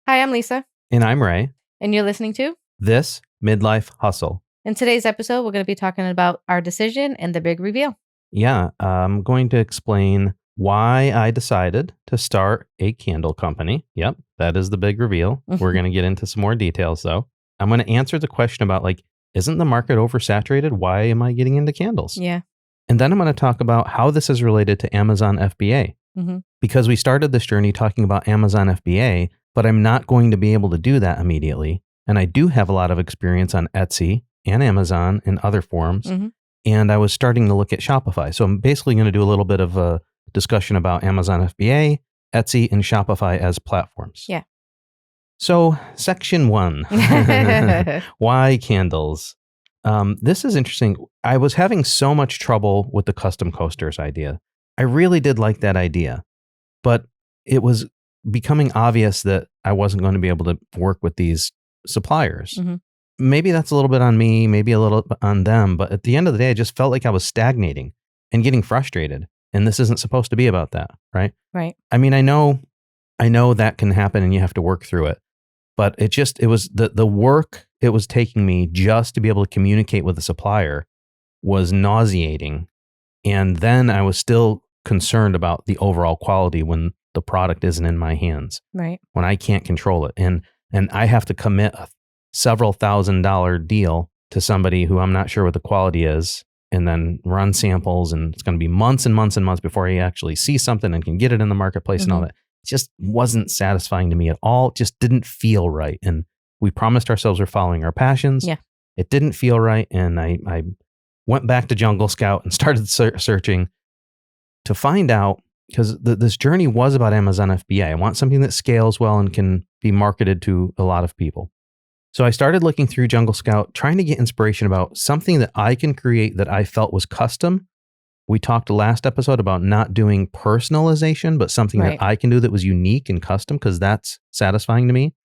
Hi, I'm Lisa, And I'm Ray. and you're listening to. This Midlife Hustle. In today's episode, we're going to be talking about our decision and the big reveal. Yeah, I'm going to explain why I decided to start a candle company. Yep, that is the big reveal. We're going to get into some more details, though. I'm going to answer the question about, isn't the market oversaturated? Why am I getting into candles? Yeah. And then I'm going to talk about how this is related to Amazon FBA. Because we started this journey talking about Amazon FBA, but I'm not going to be able to do that immediately. And I do have a lot of experience on Etsy and Amazon and other forums. And I was starting to look at Shopify. So I'm basically going to do a little bit of a discussion about Amazon FBA, Etsy, and Shopify as platforms. Yeah. So section 1, why candles? This is interesting. I was having so much trouble with the custom coasters idea. I really did like that idea, but it was becoming obvious that I wasn't going to be able to work with these suppliers. Maybe that's a little bit on me, maybe a little bit on them. But at the end of the day, I just felt like I was stagnating and getting frustrated. And this isn't supposed to be about that, right? Right. I mean, I know that can happen and you have to work through it. But it was the work it was taking me just to be able to communicate with the supplier was nauseating. And then I was still concerned about the overall quality when the product isn't in my hands. Right. When I can't control it. And I have to commit a several $1,000 deal to somebody who I'm not sure what the quality is, and then run samples, and it's going to be months and months and months before I actually see something and can get it in the marketplace and all that. It just wasn't satisfying to me at all. It just didn't feel right. And we promised ourselves we're following our passions. Yeah. It didn't feel right. And I went back to Jungle Scout and started searching to find out, because this journey was about Amazon FBA. I want something that scales well and can be marketed to a lot of people. So I started looking through Jungle Scout, trying to get inspiration about something that I can create that I felt was custom. We talked last episode about not doing personalization, but something that I can do that was unique and custom, because that's satisfying to me.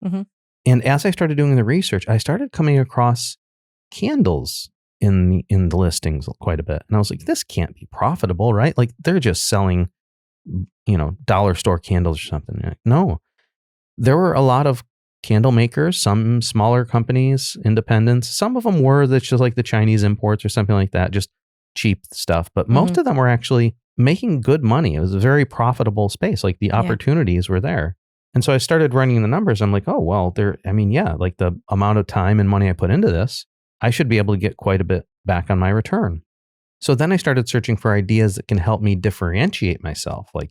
And as I started doing the research, I started coming across candles in the listings quite a bit. And I was like, this can't be profitable, right? Like they're just selling, dollar store candles or something. Like, no, there were a lot of candle makers, some smaller companies, independents. Some of them were that's just like the Chinese imports or something like that, just cheap stuff. But most of them were actually making good money. It was a very profitable space. Like the opportunities were there. And so I started running the numbers. I'm like, oh, well, like the amount of time and money I put into this, I should be able to get quite a bit back on my return. So then I started searching for ideas that can help me differentiate myself. Like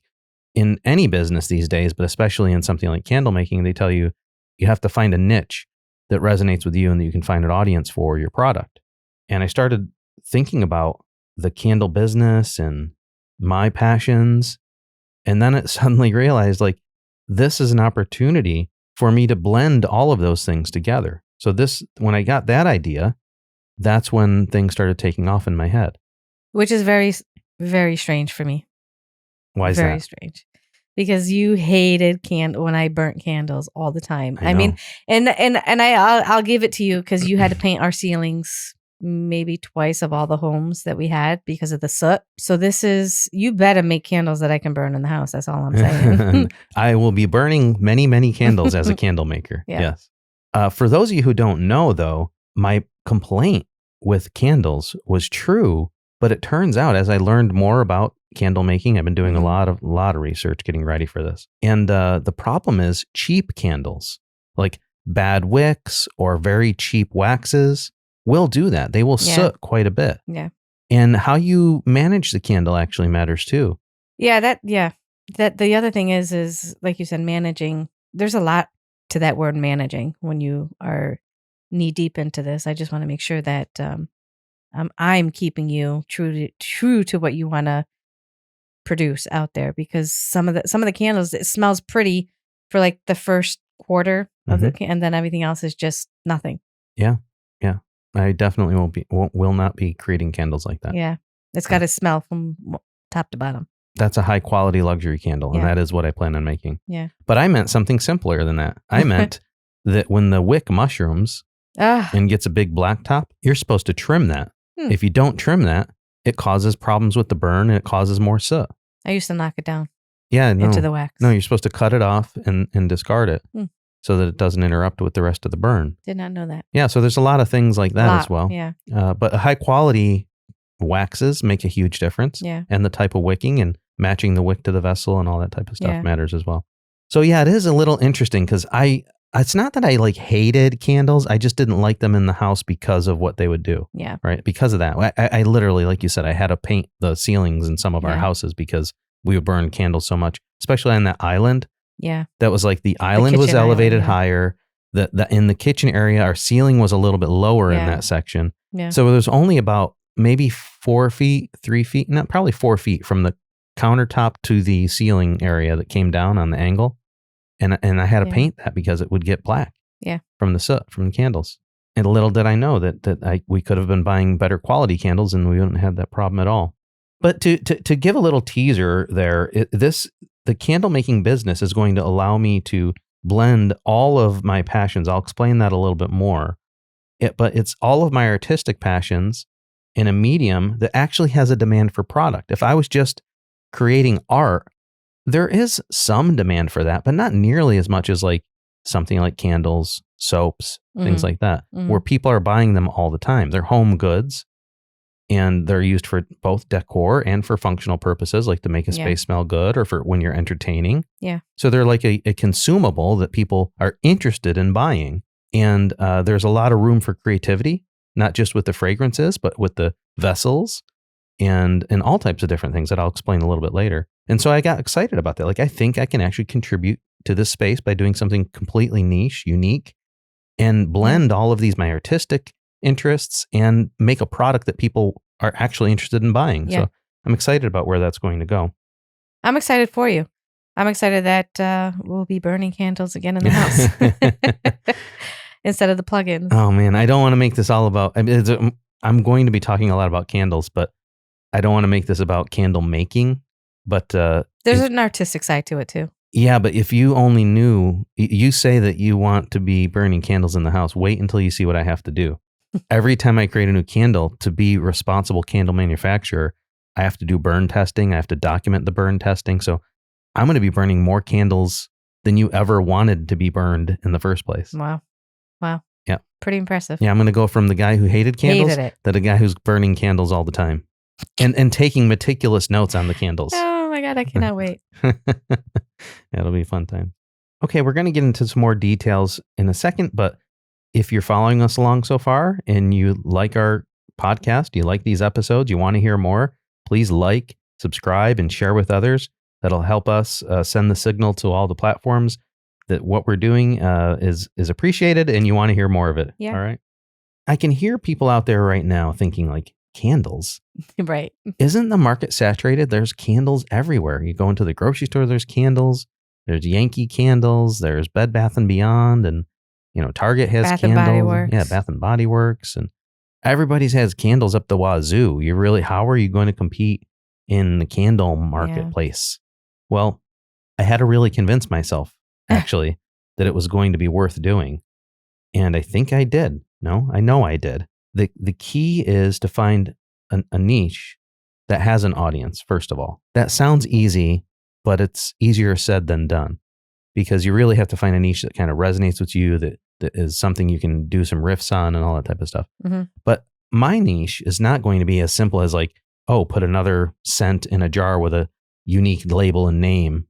in any business these days, but especially in something like candle making, they tell you have to find a niche that resonates with you and that you can find an audience for your product. And I started thinking about the candle business and my passions. And then it suddenly realized this is an opportunity for me to blend all of those things together. So when I got that idea, that's when things started taking off in my head. Which is very, very strange for me. Why is that? Very strange. Because you hated when I burnt candles all the time. I mean, and I'll give it to you, because you had to paint our ceilings maybe twice of all the homes that we had because of the soot. So you better make candles that I can burn in the house. That's all I'm saying. I will be burning many, many candles as a candle maker. Yeah. Yes. For those of you who don't know, though, my complaint with candles was true, but it turns out as I learned more about candle making, I've been doing a lot of research getting ready for this. And the problem is cheap candles, like bad wicks or very cheap waxes, will do that. They will soot quite a bit. Yeah. And how you manage the candle actually matters too. Yeah. That the other thing is like you said, managing. There's a lot to that word managing when you are knee deep into this. I just want to make sure that I'm keeping you true to what you want to produce out there, because some of the candles, it smells pretty for like the first quarter of and then everything else is just nothing. Yeah. I definitely will not be creating candles like that. Yeah. It's got to smell from top to bottom. That's a high quality luxury candle. And that is what I plan on making. Yeah. But I meant something simpler than that. I meant that when the wick mushrooms and gets a big black top, you're supposed to trim that. If you don't trim that, it causes problems with the burn and it causes more soot. I used to knock it down. Yeah, no. Into the wax. No, you're supposed to cut it off and discard it. so that it doesn't interrupt with the rest of the burn. Did not know that. Yeah, so there's a lot of things like that as well. Yeah. But high quality waxes make a huge difference. Yeah. And the type of wicking and matching the wick to the vessel and all that type of stuff Yeah. matters as well. So yeah, it is a little interesting because it's not that I like hated candles. I just didn't like them in the house because of what they would do. Yeah. Right. Because of that. I literally, like you said, I had to paint the ceilings in some of our houses because we would burn candles so much, especially on that island. Yeah. That was like the island was elevated island, higher. The in the kitchen area, our ceiling was a little bit lower in that section. Yeah. So there's only about maybe 4 feet, 3 feet, not probably 4 feet from the countertop to the ceiling area that came down on the angle. And I had to paint that because it would get black. Yeah. From the soot, from the candles. And little did I know that we could have been buying better quality candles and we wouldn't have that problem at all. But to give a little teaser there, the candle making business is going to allow me to blend all of my passions. I'll explain that a little bit more. But it's all of my artistic passions in a medium that actually has a demand for product. If I was just creating art, there is some demand for that, but not nearly as much as like something like candles, soaps, things like that, where people are buying them all the time. They're home goods and they're used for both decor and for functional purposes, like to make a space smell good or for when you're entertaining. Yeah. So they're like a consumable that people are interested in buying. And there's a lot of room for creativity, not just with the fragrances, but with the vessels and all types of different things that I'll explain a little bit later. And so I got excited about that. Like, I think I can actually contribute to this space by doing something completely niche, unique, and blend all of these, my artistic interests, and make a product that people are actually interested in buying. Yeah. So I'm excited about where that's going to go. I'm excited for you. I'm excited that we'll be burning candles again in the house instead of the plugins. Oh man, I don't want to make this all about, I'm going to be talking a lot about candles, but I don't want to make this about candle making. But there's an artistic side to it too. Yeah, but if you only knew, you say that you want to be burning candles in the house, wait until you see what I have to do. Every time I create a new candle, to be responsible candle manufacturer, I have to do burn testing. I have to document the burn testing. So I'm going to be burning more candles than you ever wanted to be burned in the first place. Wow. Yeah. Pretty impressive. Yeah, I'm going to go from the guy who hated candles to the guy who's burning candles all the time and taking meticulous notes on the candles. Oh my God, I cannot wait. It'll be a fun time. Okay, we're going to get into some more details in a second, but if you're following us along so far and you like our podcast, you like these episodes, you want to hear more, please like, subscribe, and share with others. That'll help us send the signal to all the platforms that what we're doing is appreciated and you want to hear more of it. Yeah. All right. I can hear people out there right now thinking like, candles. Right. Isn't the market saturated? There's candles everywhere. You go into the grocery store, there's candles. There's Yankee candles. There's Bed Bath & Beyond. And, Target has Bath candles. and Body Works. Yeah, Bath & Body Works. And everybody's has candles up the wazoo. How are you going to compete in the candle marketplace? Yeah. Well, I had to really convince myself, actually, that it was going to be worth doing. And I think I did. No, I know I did. The key is to find a niche that has an audience, first of all. That sounds easy, but it's easier said than done because you really have to find a niche that kind of resonates with you, that is something you can do some riffs on and all that type of stuff. Mm-hmm. But my niche is not going to be as simple as like, put another scent in a jar with a unique label and name,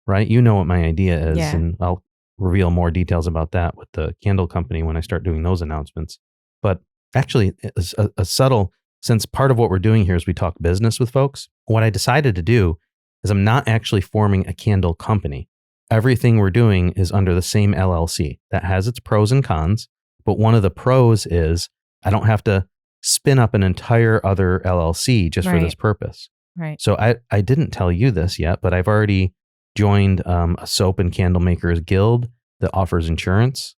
right? You know what my idea is, and I'll reveal more details about that with the candle company when I start doing those announcements. But actually, it's a subtle, since part of what we're doing here is we talk business with folks. What I decided to do is I'm not actually forming a candle company. Everything we're doing is under the same LLC. That has its pros and cons, but one of the pros is I don't have to spin up an entire other LLC just for this purpose. Right. So I didn't tell you this yet, but I've already joined a soap and candle makers guild that offers insurance.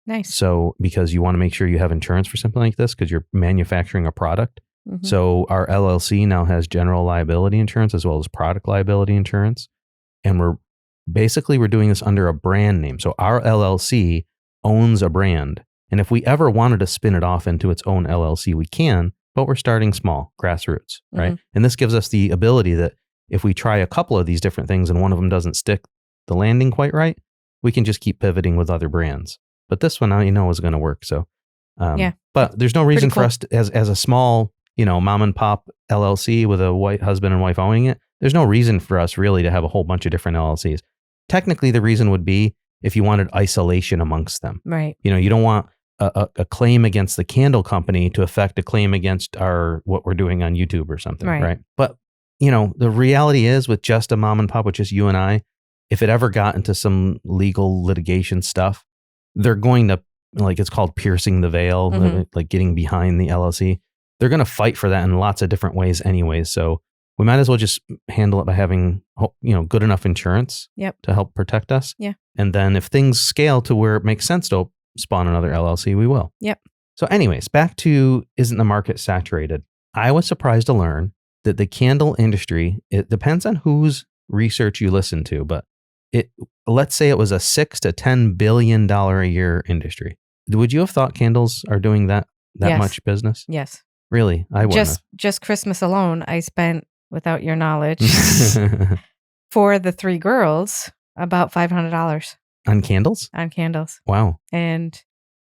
Nice. So because you want to make sure you have insurance for something like this because you're manufacturing a product. Mm-hmm. So our LLC now has general liability insurance as well as product liability insurance. And we're doing this under a brand name. So our LLC owns a brand. And if we ever wanted to spin it off into its own LLC, we can, but we're starting small, grassroots, right? Mm-hmm. And this gives us the ability that if we try a couple of these different things and one of them doesn't stick the landing quite right, we can just keep pivoting with other brands. But this one, I know is going to work. So, Yeah. but there's no reason for cool. us to, as a small, mom and pop LLC with a white husband and wife owning it. There's no reason for us really to have a whole bunch of different LLCs. Technically, the reason would be if you wanted isolation amongst them. Right. You don't want a claim against the candle company to affect a claim against what we're doing on YouTube or something, right? But the reality is, with just a mom and pop, with just you and I, if it ever got into some legal litigation stuff, they're going to, like, it's called piercing the veil, like getting behind the LLC. They're going to fight for that in lots of different ways anyways. So we might as well just handle it by having, good enough insurance to help protect us. Yeah. And then if things scale to where it makes sense to spawn another LLC, we will. Yep. So anyways, back to, isn't the market saturated? I was surprised to learn that the candle industry, it depends on whose research you listen to, but let's say it was a $6 to $10 billion a year industry. Would you have thought candles are doing that Yes. much business? Yes. Really? I wouldn't Just Christmas alone, I spent, without your knowledge, for the 3 girls, about $500 on candles? on candles. Wow. And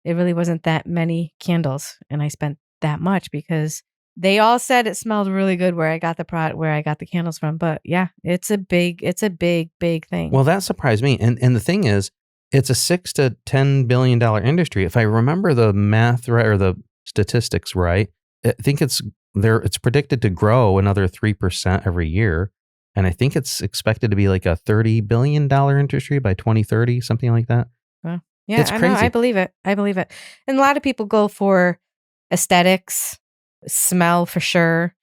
it really wasn't that many candles. And I spent that much because they all said it smelled really good where I got the candles from. But yeah, it's a big thing. Well, that surprised me. And the thing is, it's a $6 to $10 billion industry. If I remember the math right, or the statistics right, I think it's predicted to grow another 3% every year. And I think it's expected to be like a $30 billion industry by 2030, something like that. Well, yeah, It's I crazy. know. I believe it. And a lot of people go for aesthetics, smell for sure,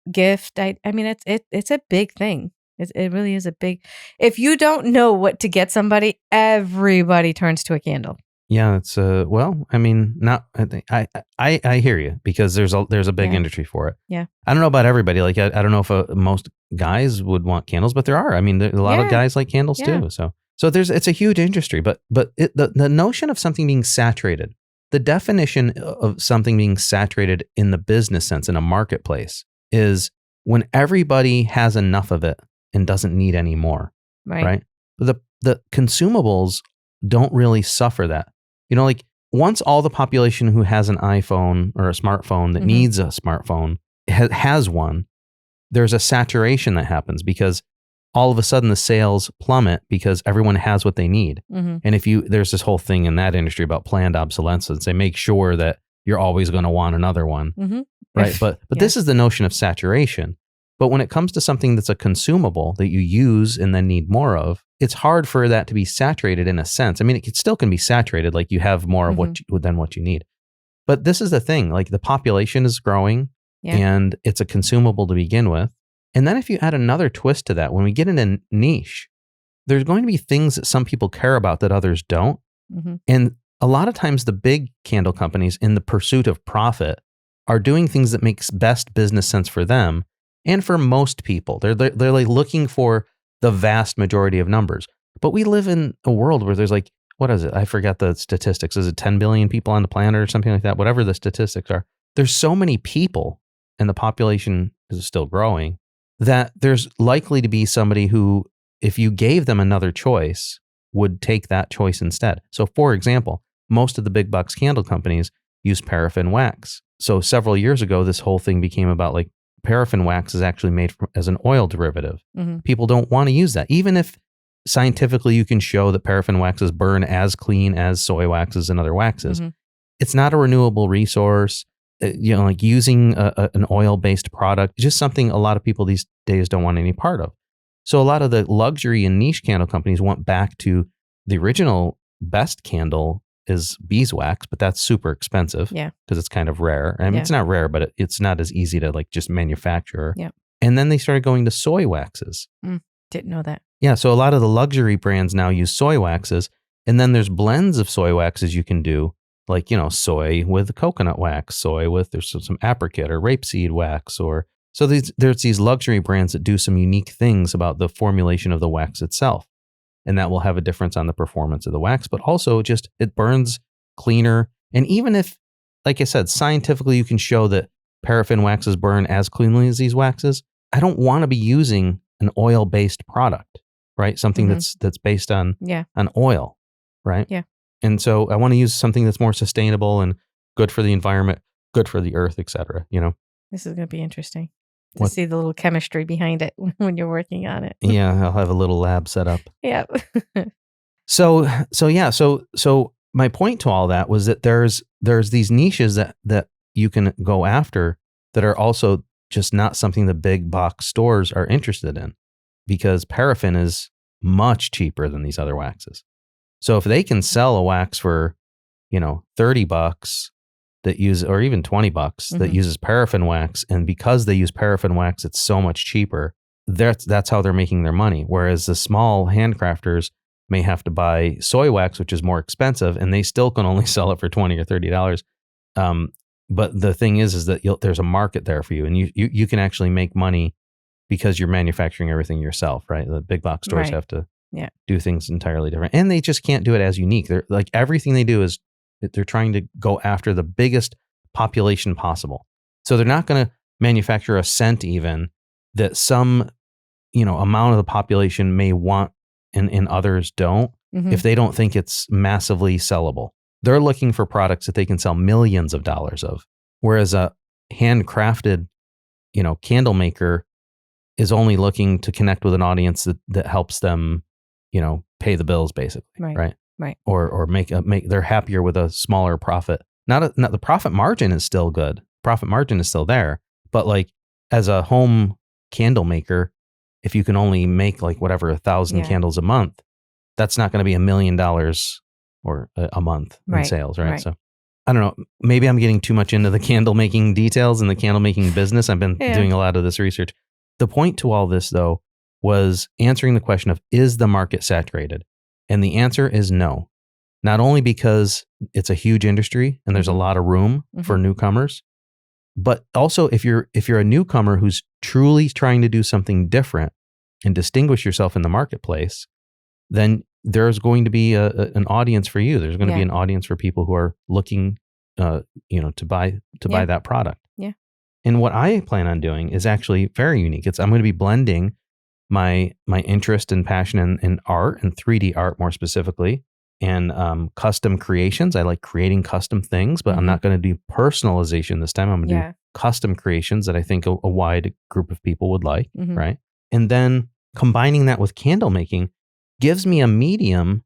gift. I mean, it's a big thing. It really is a big. If you don't know what to get somebody, everybody turns to a candle. Yeah, it's well, I mean, not. I think I hear you, because there's a big industry for it. Yeah. I don't know about everybody. Like I don't know if most guys would want candles, but there are. I mean, a lot of guys like candles too. So it's a huge industry. But the notion of something being saturated, the definition of something being saturated in the business sense in a marketplace is when everybody has enough of it and doesn't need any more. Right. The consumables don't really suffer that. Like once all the population who has an iPhone or a smartphone that needs a smartphone has one, there's a saturation that happens because all of a sudden the sales plummet because everyone has what they need. And there's this whole thing in that industry about planned obsolescence. They make sure that you're always going to want another one. Right. But this is the notion of saturation. But when it comes to something that's a consumable that you use and then need more of, it's hard for that to be saturated in a sense. I mean, it still can be saturated, like you have more of than what you need. But this is the thing, like the population is growing and it's a consumable to begin with. And then if you add another twist to that, when we get in a niche, there's going to be things that some people care about that others don't. And a lot of times the big candle companies, in the pursuit of profit, are doing things that makes best business sense for them. And for most people, they're like looking for the vast majority of numbers. But we live in a world where there's like, what is it? I forgot the statistics. Is it 10 billion people on the planet or something like that? Whatever the statistics are. There's so many people and the population is still growing that there's likely to be somebody who, if you gave them another choice, would take that choice instead. So for example, most of the big box candle companies use paraffin wax. So several years ago, this whole thing became about like, paraffin wax is actually made as an oil derivative. People don't want to use that. Even if scientifically you can show that paraffin waxes burn as clean as soy waxes and other waxes, it's not a renewable resource. Like using an oil-based product, just something a lot of people these days don't want any part of. So a lot of the luxury and niche candle companies went back to the original best candle is beeswax, but that's super expensive because it's kind of rare. I mean, it's not rare, but it's not as easy to like just manufacture. And then they started going to soy waxes. Didn't know that. Yeah. So a lot of the luxury brands now use soy waxes. And then there's blends of soy waxes you can do, like, soy with coconut wax, there's some apricot or rapeseed wax, so there's these luxury brands that do some unique things about the formulation of the wax itself. And that will have a difference on the performance of the wax, but also just it burns cleaner. And even if, like I said, scientifically you can show that paraffin waxes burn as cleanly as these waxes, I don't want to be using an oil-based product. right? Something that's based on oil, right? Yeah. And so I want to use something that's more sustainable and good for the environment, good for the earth, etc. This is going to be interesting to see the little chemistry behind it when you're working on it. Yeah, I'll have a little lab set up. Yeah. So my point to all that was that there's these niches that you can go after that are also just not something the big box stores are interested in, because paraffin is much cheaper than these other waxes. So if they can sell a wax for, $30 that use, or even $20 that uses paraffin wax, and because they use paraffin wax, it's so much cheaper. That's how they're making their money. Whereas the small handcrafters may have to buy soy wax, which is more expensive, and they still can only sell it for $20 or $30. But the thing is that there's a market there for you, and you can actually make money because you're manufacturing everything yourself, right? The big box stores have to do things entirely different, and they just can't do it as unique. They're like, everything they do is they're trying to go after the biggest population possible. So they're not going to manufacture a scent even that some amount of the population may want and others don't, if they don't think it's massively sellable. They're looking for products that they can sell millions of dollars of. Whereas a handcrafted, candle maker is only looking to connect with an audience that helps them, pay the bills, basically. Right. Or make they're happier with a smaller profit. Not the profit margin is still good. Profit margin is still there. But like, as a home candle maker, if you can only make like whatever 1,000 candles a month, that's not going to be $1 million or a month in sales, right? So I don't know. Maybe I'm getting too much into the candle making details and the candle making business. I've been doing a lot of this research. The point to all this, though, was answering the question of, is the market saturated? And the answer is no. Not only because it's a huge industry and there's a lot of room for newcomers, but also if you're a newcomer who's truly trying to do something different and distinguish yourself in the marketplace, then there's going to be an audience for you. There's going to be an audience for people who are looking, to buy that product. Yeah. And what I plan on doing is actually very unique. I'm going to be blending my interest and passion in art, and 3D art more specifically, and custom creations. I like creating custom things, but I'm not going to do personalization this time. I'm going to do custom creations that I think a wide group of people would like, right? And then combining that with candle making gives me a medium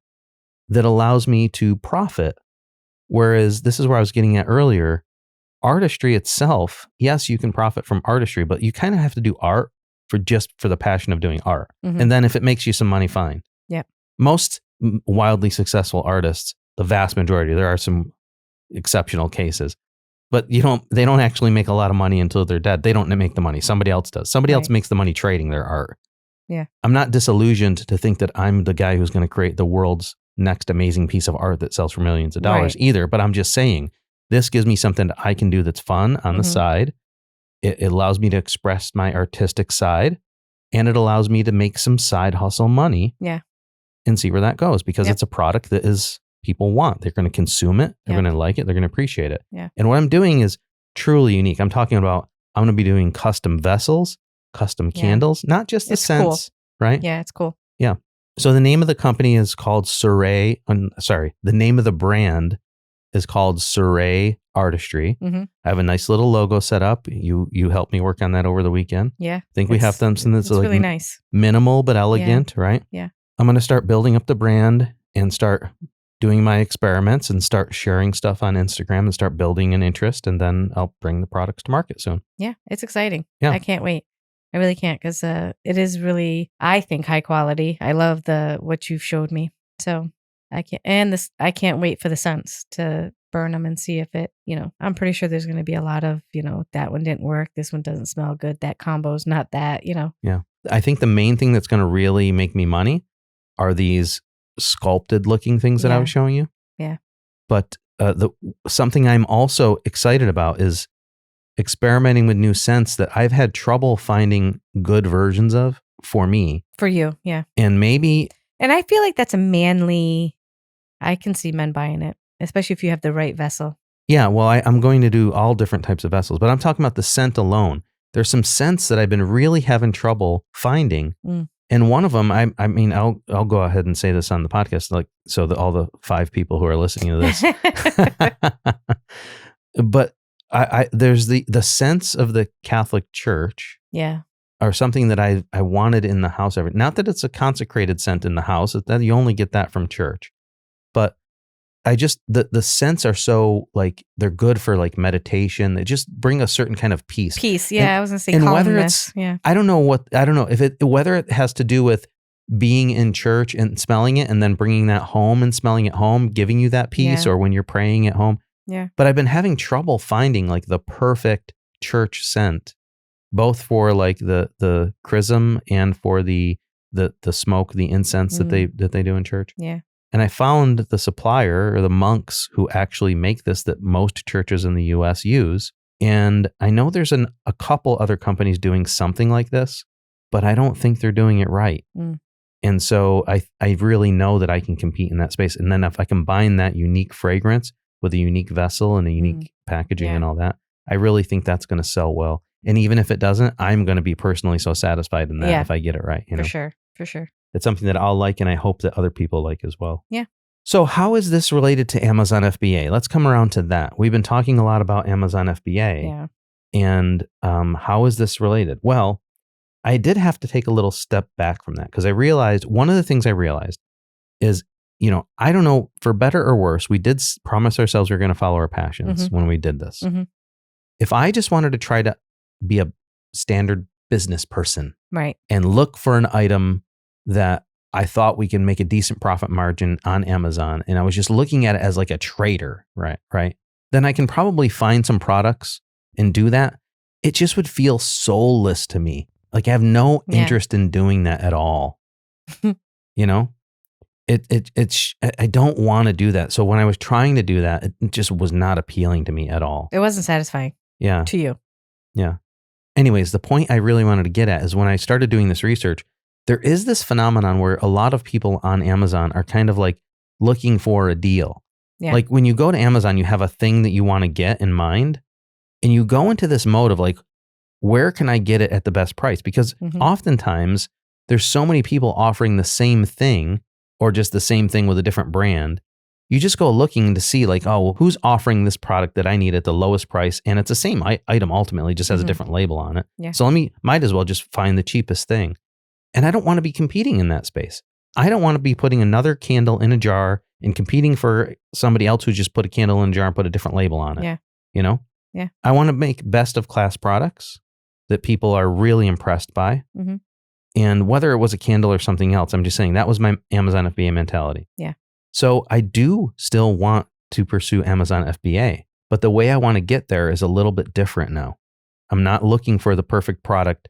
that allows me to profit. Whereas this is where I was getting at earlier, artistry itself, yes, you can profit from artistry, but you kind of have to do art for the passion of doing art. And then if it makes you some money, fine. Yeah. Most wildly successful artists, the vast majority, there are some exceptional cases, but they don't actually make a lot of money until they're dead. They don't make the money. Somebody else does. Somebody else makes the money trading their art. Yeah. I'm not disillusioned to think that I'm the guy who's going to create the world's next amazing piece of art that sells for millions of dollars either. But I'm just saying, this gives me something that I can do that's fun on the side. It allows me to express my artistic side, and it allows me to make some side hustle money. Yeah. And see where that goes, because it's a product that people want. They're going to consume it. They're going to like it. They're going to appreciate it. Yeah. And what I'm doing is truly unique. I'm talking about, I'm going to be doing custom vessels, custom candles, not just the scents, right? Yeah, it's cool. Yeah. So the name of the company is called the name of the brand is called Cire Artistry. I have a nice little logo set up. You helped me work on that over the weekend. Yeah. I think we have something that's like really nice, minimal but elegant, right? Yeah. I'm going to start building up the brand and start doing my experiments and start sharing stuff on Instagram and start building an interest. And then I'll bring the products to market soon. Yeah. It's exciting. Yeah. I can't wait. I really can't, because it is really, I think, high quality. I love what you've showed me. So I can't wait for the scents to burn them and see if it, I'm pretty sure there's going to be a lot of, that one didn't work. This one doesn't smell good. That combo's not that, Yeah. I think the main thing that's going to really make me money are these sculpted looking things that I was showing you. Yeah. But something I'm also excited about is experimenting with new scents that I've had trouble finding good versions of for me. For you, yeah. And I feel like that's I can see men buying it, especially if you have the right vessel. Yeah, well, I'm going to do all different types of vessels, but I'm talking about the scent alone. There's some scents that I've been really having trouble finding And one of them, I mean, I'll go ahead and say this on the podcast, like, so that all the 5 people who are listening to this, but there's the sense of the Catholic Church, Yeah. or something that I wanted in the house. Not that it's a consecrated scent in the house, that you only get that from church, but I just, the scents are so, like, they're good for, like, meditation. They just bring a certain kind of peace. Yeah, I was gonna say calmness. Yeah. I don't know whether it has to do with being in church and smelling it and then bringing that home and smelling it home, giving you that peace, or when you're praying at home. Yeah. But I've been having trouble finding, like, the perfect church scent, both for, like, the chrism and for the smoke, the incense that they do in church. Yeah. And I found the supplier, or the monks who actually make this, that most churches in the US use. And I know there's a couple other companies doing something like this, but I don't think they're doing it right. And so I really know that I can compete in that space. And then if I combine that unique fragrance with a unique vessel and a unique packaging and all that, I really think that's going to sell well. And even if it doesn't, I'm going to be personally so satisfied in that if I get it right. You know? For sure. It's something that I'll like, and I hope that other people like as well. Yeah. So how is this related to Amazon FBA? Let's come around to that. We've been talking a lot about Amazon FBA. Yeah. And how is this related? Well, I did have to take a little step back from that, because I realized, one of the things I realized is, I don't know, for better or worse, we did promise ourselves we were going to follow our passions when we did this. If I just wanted to try to be a standard business person, right, and look for an item that I thought we can make a decent profit margin on Amazon, and I was just looking at it as like a trader, right? Then I can probably find some products and do that. It just would feel soulless to me. Like, I have no interest in doing that at all. I don't want to do that. So when I was trying to do that, it just was not appealing to me at all. It wasn't satisfying. Yeah. To you. Yeah. Anyways, the point I really wanted to get at is, when I started doing this research, there is this phenomenon where a lot of people on Amazon are kind of like looking for a deal. Yeah. Like, when you go to Amazon, you have a thing that you want to get in mind, and you go into this mode of like, where can I get it at the best price? Because oftentimes there's so many people offering the same thing, or just the same thing with a different brand. You just go looking to see, like, oh, well, who's offering this product that I need at the lowest price? And it's the same item, ultimately, just has a different label on it. Yeah. So might as well just find the cheapest thing. And I don't want to be competing in that space. I don't want to be putting another candle in a jar and competing for somebody else who just put a candle in a jar and put a different label on it. Yeah. Yeah. I want to make best of class products that people are really impressed by. And whether it was a candle or something else, I'm just saying that was my Amazon FBA mentality. Yeah. So I do still want to pursue Amazon FBA, but the way I want to get there is a little bit different now. I'm not looking for the perfect product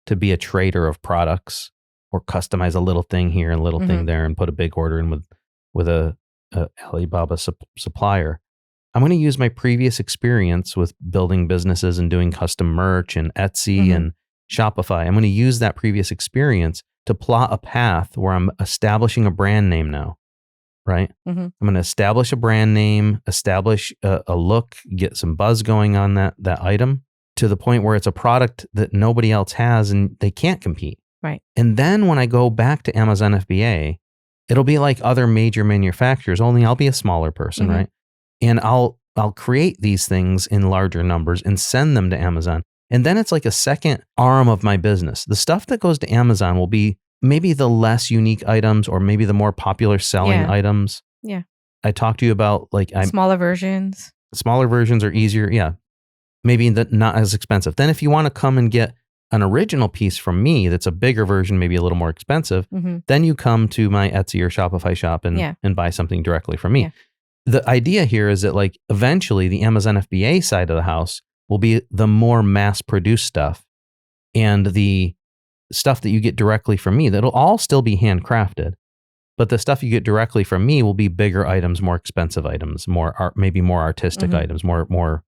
to be a trader of products, or customize a little thing here and a little thing there and put a big order in with a Alibaba supplier. I'm going to use my previous experience with building businesses and doing custom merch and Etsy and Shopify. I'm going to use that previous experience to plot a path where I'm establishing a brand name now, right? I'm going to establish a brand name, establish a look, get some buzz going on that item, to the point where it's a product that nobody else has and they can't compete. Right. And then when I go back to Amazon FBA, it'll be like other major manufacturers, only I'll be a smaller person, right? And I'll create these things in larger numbers and send them to Amazon. And then it's like a second arm of my business. The stuff that goes to Amazon will be maybe the less unique items, or maybe the more popular selling items. Yeah. I talked to you about, like, smaller versions. Smaller versions are easier. Yeah. Maybe not as expensive. Then if you want to come and get an original piece from me that's a bigger version, maybe a little more expensive, then you come to my Etsy or Shopify shop and buy something directly from me. Yeah. The idea here is that, like, eventually the Amazon FBA side of the house will be the more mass-produced stuff, and the stuff that you get directly from me, that'll all still be handcrafted, but the stuff you get directly from me will be bigger items, more expensive items, maybe more artistic items, more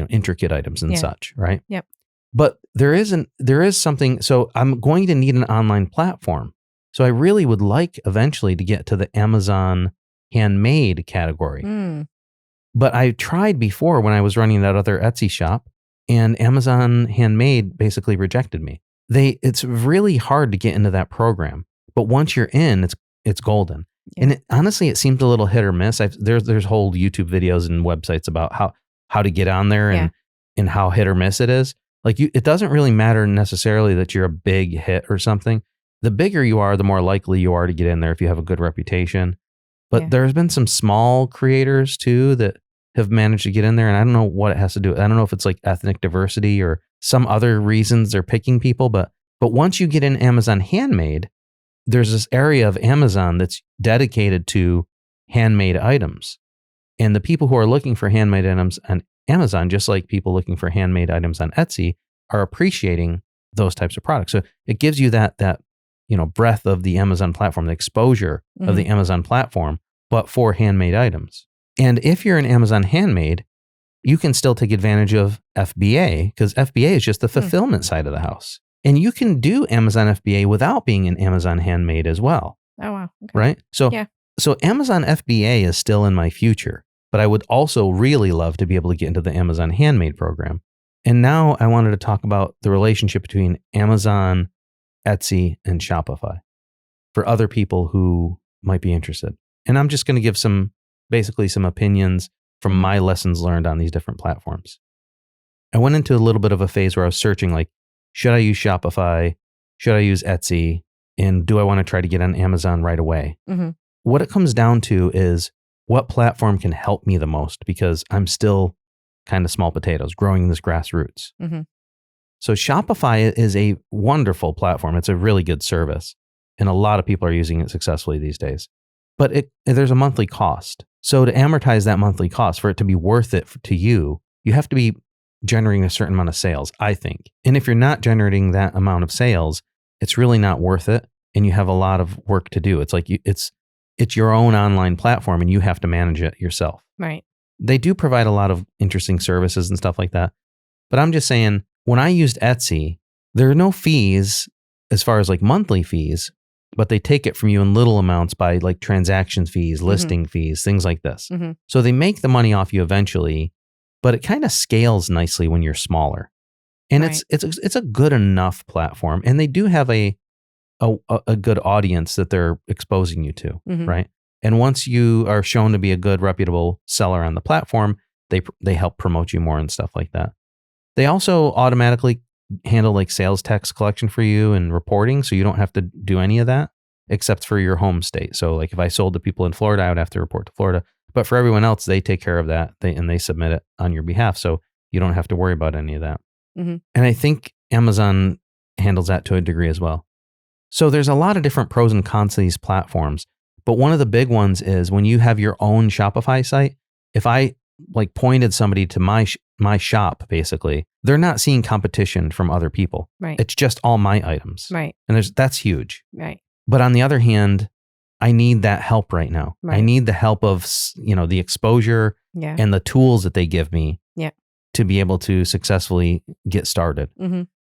intricate items and such, right? Yep. But there is something. So I'm going to need an online platform. So I really would like eventually to get to the Amazon handmade category. But I tried before when I was running that other Etsy shop, and Amazon handmade basically rejected me. it's really hard to get into that program. But once you're in, it's golden. Yeah. And honestly, it seems a little hit or miss. There's whole YouTube videos and websites about how to get on there and how hit or miss it is. Like it doesn't really matter necessarily that you're a big hit or something. The bigger you are, the more likely you are to get in there if you have a good reputation. But there's been some small creators too that have managed to get in there, and I don't know what it has to do. I don't know if it's like ethnic diversity or some other reasons they're picking people, but once you get in Amazon Handmade, there's this area of Amazon that's dedicated to handmade items. And the people who are looking for handmade items on Amazon, just like people looking for handmade items on Etsy, are appreciating those types of products. So it gives you that breadth of the Amazon platform, the exposure of the Amazon platform, but for handmade items. And if you're in Amazon Handmade, you can still take advantage of FBA, because FBA is just the fulfillment side of the house. And you can do Amazon FBA without being in Amazon Handmade as well. Oh, wow. Okay. Right? So Amazon FBA is still in my future, but I would also really love to be able to get into the Amazon Handmade program. And now I wanted to talk about the relationship between Amazon, Etsy, and Shopify for other people who might be interested. And I'm just going to give basically some opinions from my lessons learned on these different platforms. I went into a little bit of a phase where I was searching, like, should I use Shopify? Should I use Etsy? And do I want to try to get on Amazon right away? What it comes down to is what platform can help me the most, because I'm still kind of small potatoes growing this grassroots. So Shopify is a wonderful platform. It's a really good service. And a lot of people are using it successfully these days. But there's a monthly cost. So to amortize that monthly cost, for it to be worth it to you, you have to be generating a certain amount of sales, I think. And if you're not generating that amount of sales, it's really not worth it. And you have a lot of work to do. It's like it's your own online platform and you have to manage it yourself. Right. They do provide a lot of interesting services and stuff like that. But I'm just saying, when I used Etsy, there are no fees as far as like monthly fees, but they take it from you in little amounts by like transaction fees, listing fees, things like this. So they make the money off you eventually, but it kind of scales nicely when you're smaller. And it's a good enough platform. And they do have a good audience that they're exposing you to, right? And once you are shown to be a good, reputable seller on the platform, they help promote you more and stuff like that. They also automatically handle like sales tax collection for you and reporting, so you don't have to do any of that except for your home state. So like if I sold to people in Florida, I would have to report to Florida. But for everyone else, they take care of that. They submit it on your behalf, so you don't have to worry about any of that. And I think Amazon handles that to a degree as well. So there's a lot of different pros and cons to these platforms. But one of the big ones is when you have your own Shopify site, if I like pointed somebody to my shop, basically, they're not seeing competition from other people. Right. It's just all my items. Right. And that's huge. Right. But on the other hand, I need that help right now. Right. I need the help of, the exposure and the tools that they give me to be able to successfully get started.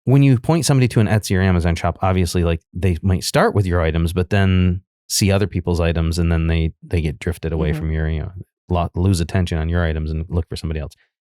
When you point somebody to an Etsy or Amazon shop, obviously like they might start with your items, but then see other people's items and then they get drifted away from your, lose attention on your items and look for somebody else.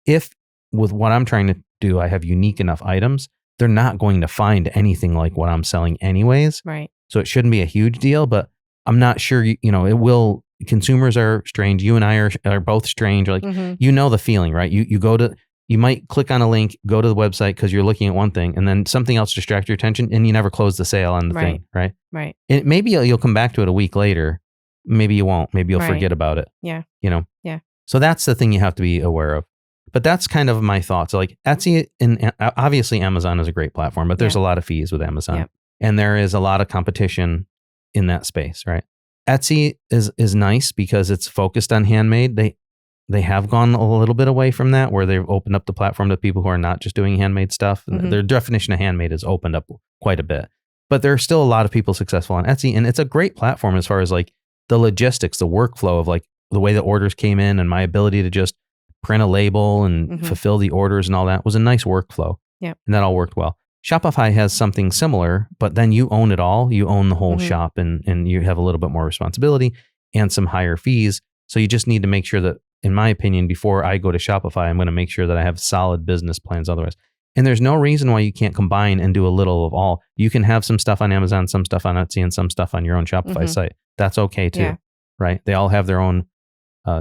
If with what I'm trying to do, I have unique enough items, they're not going to find anything like what I'm selling anyways. Right. So it shouldn't be a huge deal, but I'm not sure, it will. Consumers are strange. You and I are both strange. Like, the feeling, right? You might click on a link, go to the website because you're looking at one thing, and then something else distracts your attention and you never close the sale on the thing, right? Right. And maybe you'll come back to it a week later. Maybe you won't. Maybe you'll forget about it. Yeah. Yeah. So that's the thing you have to be aware of. But that's kind of my thoughts. Like Etsy and obviously Amazon is a great platform, but there's a lot of fees with Amazon. Yeah. And there is a lot of competition in that space, right? Etsy is nice because it's focused on handmade. They have gone a little bit away from that, where they've opened up the platform to people who are not just doing handmade stuff. And their definition of handmade has opened up quite a bit. But there are still a lot of people successful on Etsy, and it's a great platform as far as like the logistics, the workflow of like the way the orders came in and my ability to just print a label and fulfill the orders and all that was a nice workflow. Yeah. And that all worked well. Shopify has something similar, but then you own it all. You own the whole shop and you have a little bit more responsibility and some higher fees. So you just need to make sure that, in my opinion, before I go to Shopify, I'm going to make sure that I have solid business plans. Otherwise, And there's no reason why you can't combine and do a little of all. You can have some stuff on Amazon, some stuff on Etsy, and some stuff on your own Shopify site. That's okay too, right? They all have their own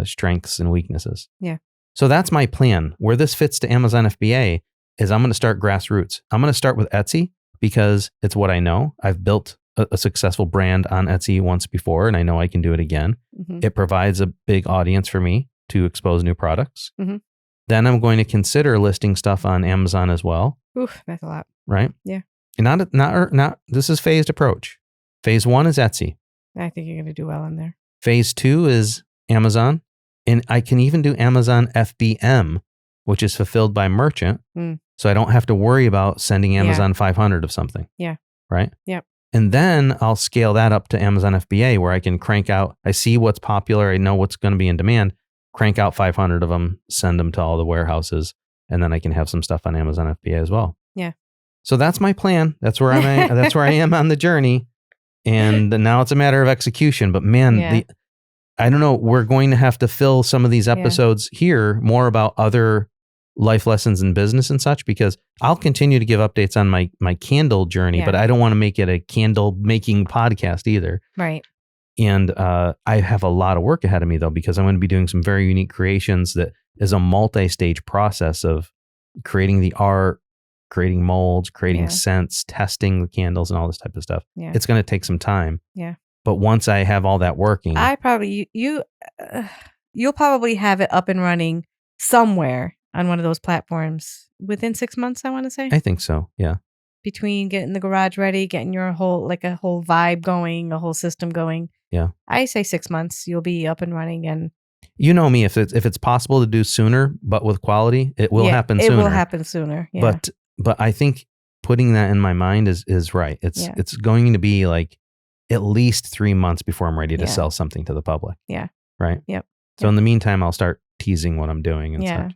strengths and weaknesses. Yeah. So that's my plan. Where this fits to Amazon FBA is I'm going to start grassroots. I'm going to start with Etsy because it's what I know. I've built a successful brand on Etsy once before, and I know I can do it again. It provides a big audience for me to expose new products. Then I'm going to consider listing stuff on Amazon as well. Oof, that's a lot. Right? Yeah. And not. This is phased approach. Phase 1 is Etsy. I think you're going to do well in there. Phase 2 is Amazon. And I can even do Amazon FBM, which is fulfilled by merchant. So I don't have to worry about sending Amazon 500 of something. Yeah. Right? Yep. And then I'll scale that up to Amazon FBA where I can crank out. I see what's popular. I know what's going to be in demand. Crank out 500 of them, send them to all the warehouses. And then I can have some stuff on Amazon FBA as well. Yeah. So that's my plan. That's where that's where I am on the journey. And now it's a matter of execution. But man, I don't know. We're going to have to fill some of these episodes here more about other life lessons in business and such, because I'll continue to give updates on my candle journey, but I don't want to make it a candle making podcast either. Right. And I have a lot of work ahead of me though, because I'm going to be doing some very unique creations that is a multi-stage process of creating the art, creating molds, creating scents, testing the candles and all this type of stuff. Yeah. It's going to take some time. Yeah. But once I have all that working, you'll probably have it up and running somewhere on one of those platforms within 6 months, I want to say. I think so. Yeah. Between getting the garage ready, getting your whole vibe going, a whole system going. Yeah. I say 6 months, you'll be up and running. And you know me, if it's possible to do sooner, but with quality, it will happen sooner. It will happen sooner. Yeah. But I think putting that in my mind is right. It's going to be like at least 3 months before I'm ready to sell something to the public. Yeah. Right. Yep. So in the meantime, I'll start teasing what I'm doing and start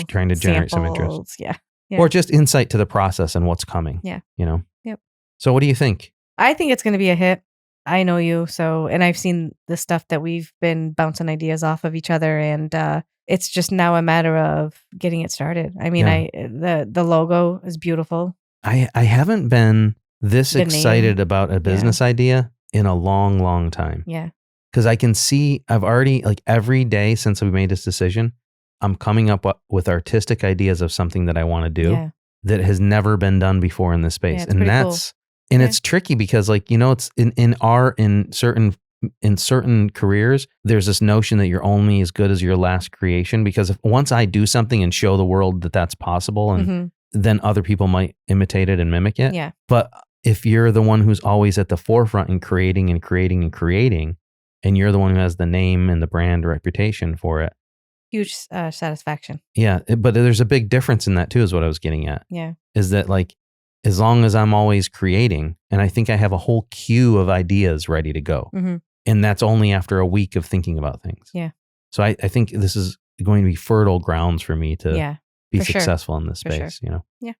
trying to generate some interest. Yeah. Or just insight to the process and what's coming. Yeah. You know? Yep. So what do you think? I think it's going to be a hit. I know you. And I've seen the stuff that we've been bouncing ideas off of each other. And it's just now a matter of getting it started. I mean, the logo is beautiful. I haven't been this excited about a business idea in a long, long time. Yeah. Because I can see I've already, like every day since we made this decision, I'm coming up with artistic ideas of something that I want to do that has never been done before in this space. Yeah, and that's cool. And it's tricky because, like, you know, it's in certain careers, there's this notion that you're only as good as your last creation, because once I do something and show the world that that's possible, and then other people might imitate it and mimic it. Yeah. But if you're the one who's always at the forefront in creating and creating and creating, and you're the one who has the name and the brand reputation for it, huge satisfaction. Yeah. But there's a big difference in that too, is what I was getting at. Yeah. Is that, like, as long as I'm always creating, and I think I have a whole queue of ideas ready to go. And that's only after a week of thinking about things. Yeah. So I think this is going to be fertile grounds for me to be successful in this space, you know? Yeah.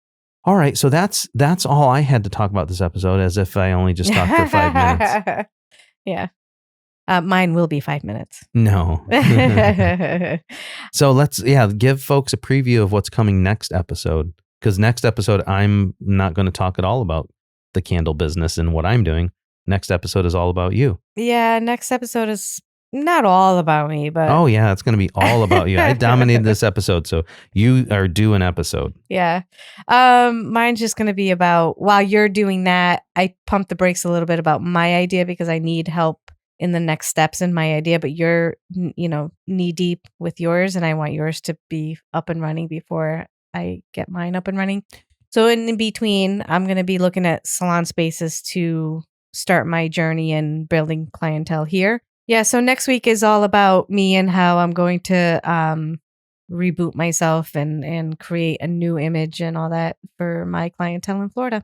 All right. So that's all I had to talk about this episode, as if I only just talked for 5 minutes. Yeah. Mine will be 5 minutes. No. So let's, give folks a preview of what's coming next episode. Because next episode, I'm not going to talk at all about the candle business and what I'm doing. Next episode is all about you. Yeah, next episode is not all about me, but... Oh, yeah, it's going to be all about you. I dominated this episode, so you are due an episode. Yeah. Mine's just going to be about, while you're doing that, I pumped the brakes a little bit about my idea because I need help in the next steps in my idea, but you're, knee deep with yours, and I want yours to be up and running before I get mine up and running. So in between, I'm going to be looking at salon spaces to start my journey in building clientele here. Yeah. So next week is all about me and how I'm going to reboot myself and create a new image and all that for my clientele in Florida.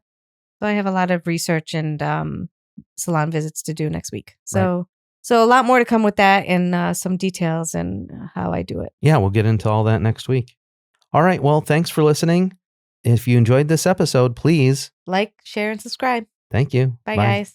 So I have a lot of research and salon visits to do next week. So a lot more to come with that, and some details and how I do it. Yeah, we'll get into all that next week. All right. Well, thanks for listening. If you enjoyed this episode, please like, share, and subscribe. Thank you. Bye. Guys.